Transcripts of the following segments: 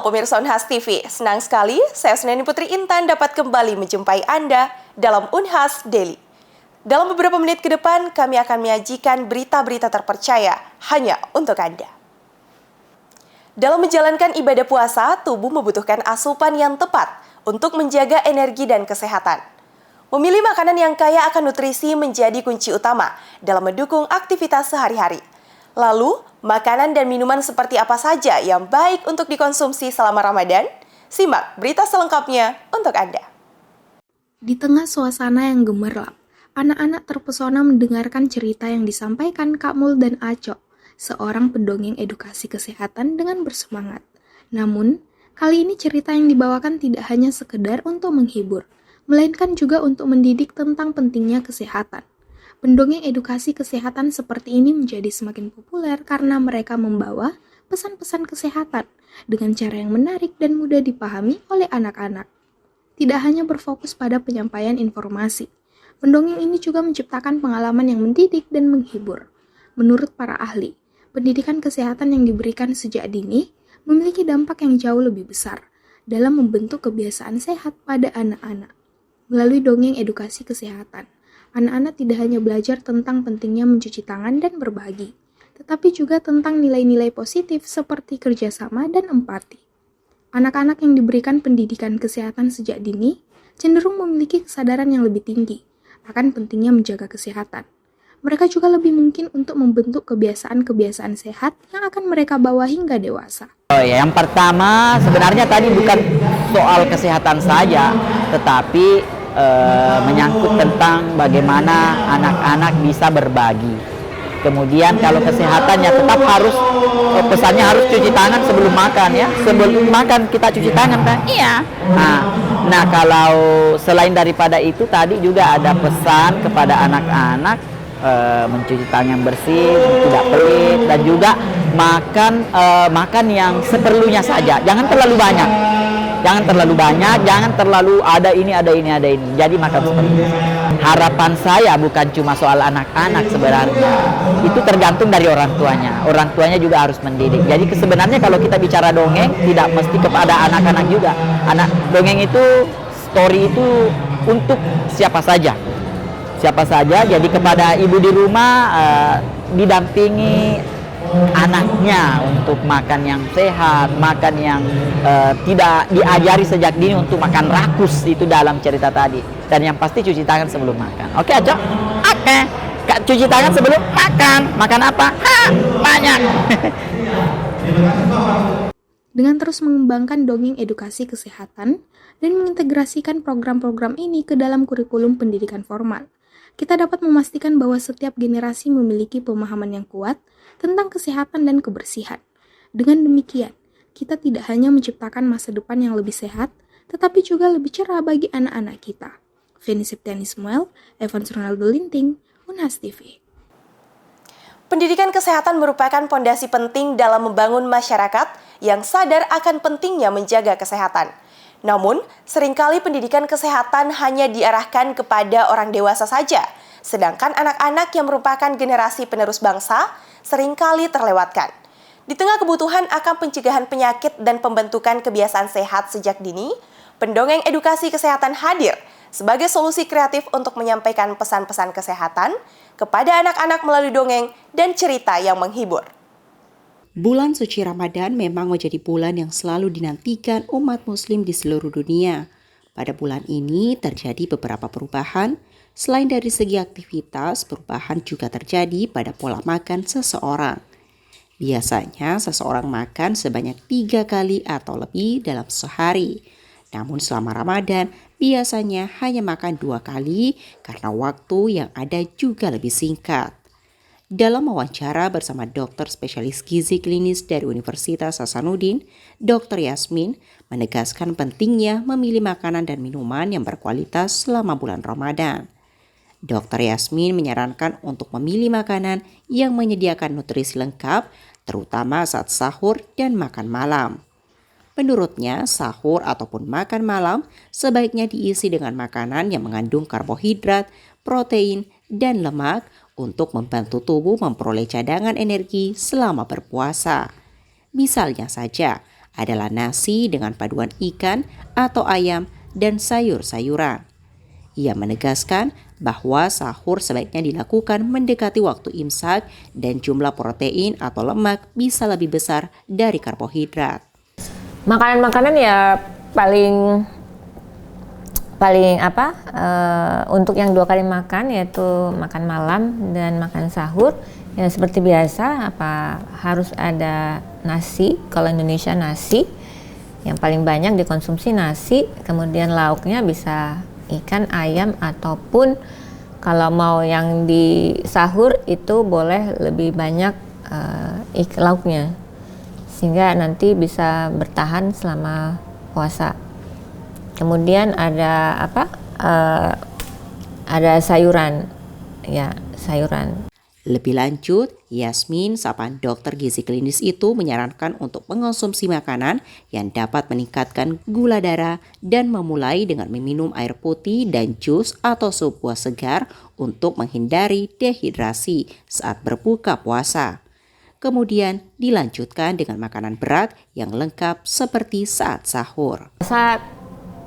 Halo pemirsa Unhas TV, senang sekali saya Suneni Putri Intan dapat kembali menjumpai Anda dalam Unhas Daily. Dalam beberapa menit ke depan, kami akan menyajikan berita-berita terpercaya hanya untuk Anda. Dalam menjalankan ibadah puasa, tubuh membutuhkan asupan yang tepat untuk menjaga energi dan kesehatan. Memilih makanan yang kaya akan nutrisi menjadi kunci utama dalam mendukung aktivitas sehari-hari. Lalu, makanan dan minuman seperti apa saja yang baik untuk dikonsumsi selama Ramadan? Simak berita selengkapnya untuk Anda. Di tengah suasana yang gemerlap, anak-anak terpesona mendengarkan cerita yang disampaikan Kak Mul dan Aco, seorang pendongeng edukasi kesehatan dengan bersemangat. Namun, kali ini cerita yang dibawakan tidak hanya sekedar untuk menghibur, melainkan juga untuk mendidik tentang pentingnya kesehatan. Pendongeng edukasi kesehatan seperti ini menjadi semakin populer karena mereka membawa pesan-pesan kesehatan dengan cara yang menarik dan mudah dipahami oleh anak-anak. Tidak hanya berfokus pada penyampaian informasi, pendongeng ini juga menciptakan pengalaman yang mendidik dan menghibur. Menurut para ahli, pendidikan kesehatan yang diberikan sejak dini memiliki dampak yang jauh lebih besar dalam membentuk kebiasaan sehat pada anak-anak. Melalui dongeng edukasi kesehatan, anak-anak tidak hanya belajar tentang pentingnya mencuci tangan dan berbagi, tetapi juga tentang nilai-nilai positif seperti kerjasama dan empati. Anak-anak yang diberikan pendidikan kesehatan sejak dini cenderung memiliki kesadaran yang lebih tinggi akan pentingnya menjaga kesehatan. Mereka juga lebih mungkin untuk membentuk kebiasaan-kebiasaan sehat yang akan mereka bawa hingga dewasa. Yang pertama sebenarnya tadi bukan soal kesehatan saja, tetapi menyangkut tentang bagaimana anak-anak bisa berbagi. Kemudian kalau kesehatannya tetap harus, pesannya harus cuci tangan sebelum makan ya. Sebelum makan kita cuci tangan kan? Iya. Nah kalau selain daripada itu tadi juga ada pesan kepada anak-anak mencuci tangan bersih, tidak pelit, dan juga makan yang seperlunya saja. Jangan terlalu banyak. Jangan terlalu ada ini. Jadi makan seperti itu. Harapan saya bukan cuma soal anak-anak sebenarnya. Itu tergantung dari orang tuanya. Orang tuanya juga harus mendidik. Jadi sebenarnya kalau kita bicara dongeng, tidak mesti kepada anak-anak juga. Dongeng itu, story itu untuk siapa saja. Jadi kepada ibu di rumah didampingi anaknya untuk makan yang sehat, makan yang tidak diajari sejak dini untuk makan rakus itu dalam cerita tadi. Dan yang pasti cuci tangan sebelum makan. Oke, Aco? Oke. Cuci tangan sebelum makan. Makan apa? Banyak. Dengan terus mengembangkan dongeng edukasi kesehatan dan mengintegrasikan program-program ini ke dalam kurikulum pendidikan formal, kita dapat memastikan bahwa setiap generasi memiliki pemahaman yang kuat tentang kesehatan dan kebersihan. Dengan demikian, kita tidak hanya menciptakan masa depan yang lebih sehat, tetapi juga lebih cerah bagi anak-anak kita. Feni Septiani Ismail, Evans Ronaldo Linting, Unhas TV. Pendidikan kesehatan merupakan fondasi penting dalam membangun masyarakat yang sadar akan pentingnya menjaga kesehatan. Namun, seringkali pendidikan kesehatan hanya diarahkan kepada orang dewasa saja, sedangkan anak-anak yang merupakan generasi penerus bangsa seringkali terlewatkan. Di tengah kebutuhan akan pencegahan penyakit dan pembentukan kebiasaan sehat sejak dini, pendongeng edukasi kesehatan hadir sebagai solusi kreatif untuk menyampaikan pesan-pesan kesehatan kepada anak-anak melalui dongeng dan cerita yang menghibur. Bulan suci Ramadan memang menjadi bulan yang selalu dinantikan umat muslim di seluruh dunia. Pada bulan ini terjadi beberapa perubahan. Selain dari segi aktivitas, perubahan juga terjadi pada pola makan seseorang. Biasanya seseorang makan sebanyak 3 kali atau lebih dalam sehari. Namun selama Ramadan biasanya hanya makan 2 kali karena waktu yang ada juga lebih singkat. Dalam wawancara bersama dokter spesialis gizi klinis dari Universitas Hasanuddin, Dr. Yasmin menegaskan pentingnya memilih makanan dan minuman yang berkualitas selama bulan Ramadan. Dr. Yasmin menyarankan untuk memilih makanan yang menyediakan nutrisi lengkap, terutama saat sahur dan makan malam. Menurutnya, sahur ataupun makan malam sebaiknya diisi dengan makanan yang mengandung karbohidrat, protein, dan lemak untuk membantu tubuh memperoleh cadangan energi selama berpuasa. Misalnya saja, adalah nasi dengan paduan ikan atau ayam dan sayur-sayuran. Ia menegaskan bahwa sahur sebaiknya dilakukan mendekati waktu imsak dan jumlah protein atau lemak bisa lebih besar dari karbohidrat. Makanan-makanan ya paling untuk yang 2 kali makan, yaitu makan malam dan makan sahur, ya seperti biasa harus ada nasi. Kalau Indonesia nasi yang paling banyak dikonsumsi nasi, kemudian lauknya bisa ikan, ayam, ataupun kalau mau yang di sahur itu boleh lebih banyak lauknya, sehingga nanti bisa bertahan selama puasa. Kemudian ada ada sayuran, ya sayuran. Lebih lanjut, Yasmin, sapaan dokter gizi klinis itu menyarankan untuk mengonsumsi makanan yang dapat meningkatkan gula darah dan memulai dengan meminum air putih dan jus atau sup buah segar untuk menghindari dehidrasi saat berbuka puasa. Kemudian dilanjutkan dengan makanan berat yang lengkap seperti saat sahur. Saat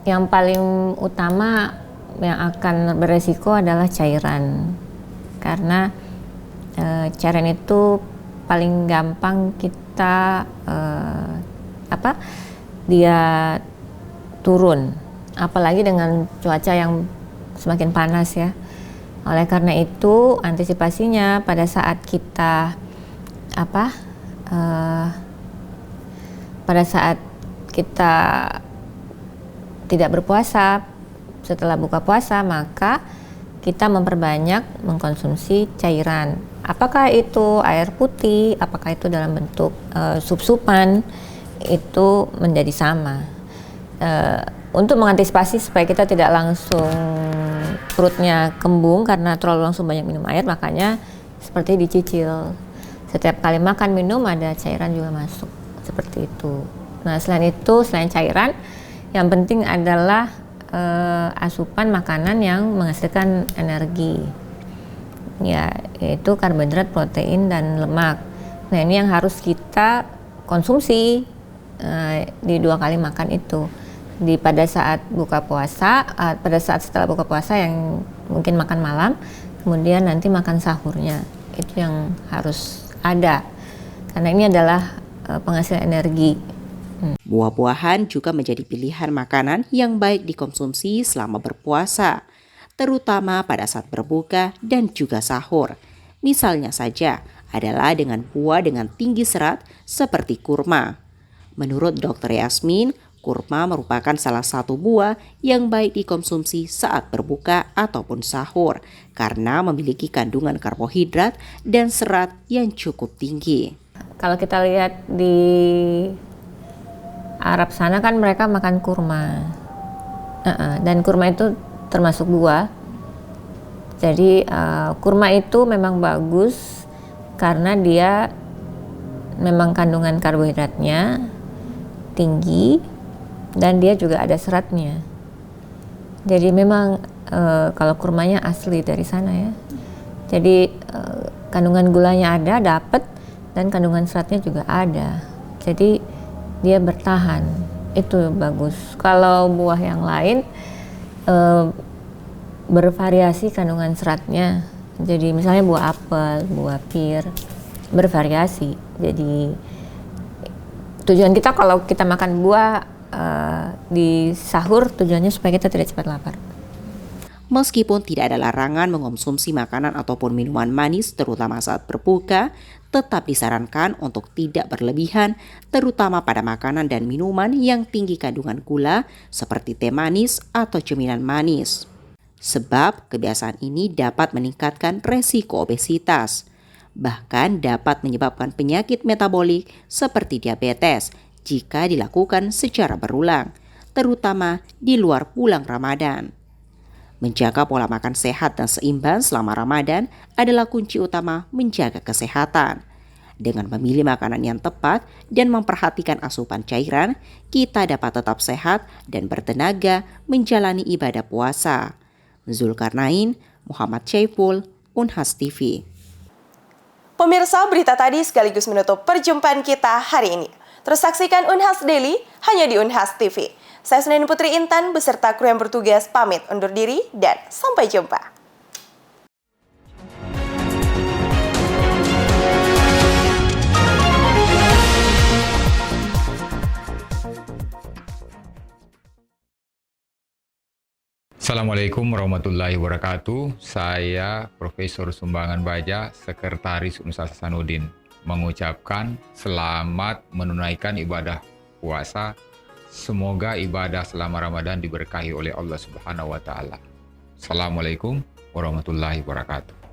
yang paling utama yang akan beresiko adalah cairan, karena cairan itu paling gampang kita dia turun, apalagi dengan cuaca yang semakin panas ya. Oleh karena itu antisipasinya pada saat kita tidak berpuasa, setelah buka puasa maka kita memperbanyak mengkonsumsi cairan. Apakah itu air putih, apakah itu dalam bentuk sup-supan, itu menjadi sama. Untuk mengantisipasi supaya kita tidak langsung perutnya kembung karena terlalu langsung banyak minum air, makanya seperti dicicil. Setiap kali makan minum ada cairan juga masuk, seperti itu. Nah selain itu, selain cairan, yang penting adalah asupan makanan yang menghasilkan energi, ya, yaitu karbohidrat, protein, dan lemak. Nah ini yang harus kita konsumsi di 2 kali makan itu. Pada saat buka puasa, pada saat setelah buka puasa yang mungkin makan malam, kemudian nanti makan sahurnya, itu yang harus ada, karena ini adalah penghasil energi. Buah-buahan juga menjadi pilihan makanan yang baik dikonsumsi selama berpuasa, terutama pada saat berbuka dan juga sahur. Misalnya saja adalah dengan buah dengan tinggi serat seperti kurma. Menurut Dr. Yasmin, kurma merupakan salah satu buah yang baik dikonsumsi saat berbuka ataupun sahur karena memiliki kandungan karbohidrat dan serat yang cukup tinggi. Kalau kita lihat di Arab sana kan mereka makan kurma, dan kurma itu termasuk buah. Jadi kurma itu memang bagus karena dia memang kandungan karbohidratnya tinggi dan dia juga ada seratnya. Jadi memang kalau kurmanya asli dari sana ya. Jadi kandungan gulanya dapat, dan kandungan seratnya juga ada. Jadi dia bertahan, itu bagus. Kalau buah yang lain bervariasi kandungan seratnya. Jadi misalnya buah apel, buah pir, bervariasi. Jadi tujuan kita kalau kita makan buah di sahur, tujuannya supaya kita tidak cepat lapar. Meskipun tidak ada larangan mengonsumsi makanan ataupun minuman manis terutama saat berbuka, tetap disarankan untuk tidak berlebihan, terutama pada makanan dan minuman yang tinggi kandungan gula seperti teh manis atau cemilan manis. Sebab kebiasaan ini dapat meningkatkan resiko obesitas, bahkan dapat menyebabkan penyakit metabolik seperti diabetes jika dilakukan secara berulang, terutama di luar bulan Ramadan. Menjaga pola makan sehat dan seimbang selama Ramadan adalah kunci utama menjaga kesehatan. Dengan memilih makanan yang tepat dan memperhatikan asupan cairan, kita dapat tetap sehat dan bertenaga menjalani ibadah puasa. Zulkarnain, Muhammad Syaiful, Unhas TV. Pemirsa, berita tadi sekaligus menutup perjumpaan kita hari ini. Terus saksikan Unhas Daily hanya di Unhas TV. Saya Sneni Putri Intan beserta kru yang bertugas pamit undur diri dan sampai jumpa. Assalamualaikum warahmatullahi wabarakatuh. Saya Profesor Sumbangan Baja, Sekretaris Universitas Hasanuddin, mengucapkan selamat menunaikan ibadah puasa. Semoga ibadah selama Ramadan diberkahi oleh Allah Subhanahu wa taala. Assalamualaikum warahmatullahi wabarakatuh.